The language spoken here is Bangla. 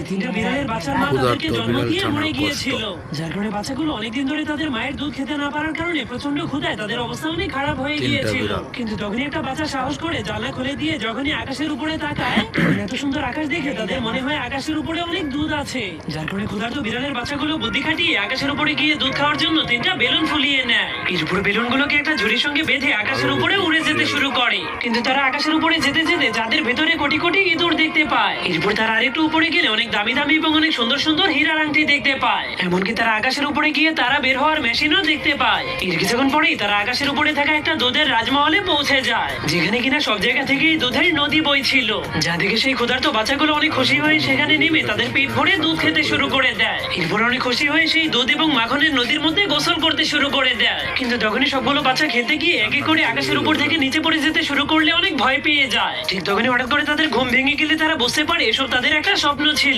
তিনটা বিড়ালের বাচ্চার মা তাদেরকে জন্ম দিয়ে মরে গিয়েছিল, যার কারণে বাচ্চাগুলো অনেকদিন ধরে তাদের মায়ের দুধ খেতে না পারার কারণে প্রচন্ড ক্ষুধায় তাদের অবস্থা অনেক খারাপ হয়ে গিয়েছিল। কিন্তু তখনই একটা বাচ্চা সাহস করে জানলা খুলে দিয়ে যখনই আকাশের উপরে তাকায়, তখন এত সুন্দর আকাশ দেখে তাদের মনে হয় আকাশের উপরে অনেক দুধ আছে, যার কারণে ক্ষুধার্ত বিড়ালের বাচ্চাগুলো বুদ্ধি খাটিয়ে আকাশের উপরে গিয়ে দুধ খাওয়ার জন্য তিনটা বেলুন ফুলিয়ে নেয়। এরপর বেলুনগুলোকে একটা ঝুড়ির সঙ্গে বেঁধে আকাশের উপরে উড়ে যেতে শুরু করে। কিন্তু তারা আকাশের উপরে যেতে যেতে যাদের ভেতরে কোটি কোটি ইঁদুর দেখতে পায়। এরপর তারা আরেকটু উপরে গেলে অনেক দামি দামি এবং অনেক সুন্দর সুন্দর হীরার আংটি দেখতে পায়। এমনকি তারা আকাশের উপরে গিয়ে তারা বের হওয়ার মেশিনও দেখতে পায়। এর কিছুক্ষণ পরেই তারা আকাশের উপরে থাকা একটা দুধের রাজমহলে পৌঁছে যায়, যেখানে কিনা সব জায়গা থেকেই দুধের নদী বইছিল। যা দেখে সেই ক্ষুধার্ত বাচ্চাগুলো অনেক খুশি হয়ে সেখানে নেমে তাদের পেট ভরে দুধ খেতে শুরু করে দেয়। এরপর অনেক খুশি হয়ে সেই দুধ এবং মাখনের নদীর মধ্যে গোসল করতে শুরু করে দেয়। কিন্তু তখনই সবগুলো বাচ্চা খেতে গিয়ে এক এক করে আকাশের উপর থেকে নিচে পড়ে যেতে শুরু করলে অনেক ভয় পেয়ে যায়। ঠিক তখনই হঠাৎ করে তাদের ঘুম ভেঙে গেলে তারা বুঝতে পারে এসব তাদের একটা স্বপ্ন ছিল।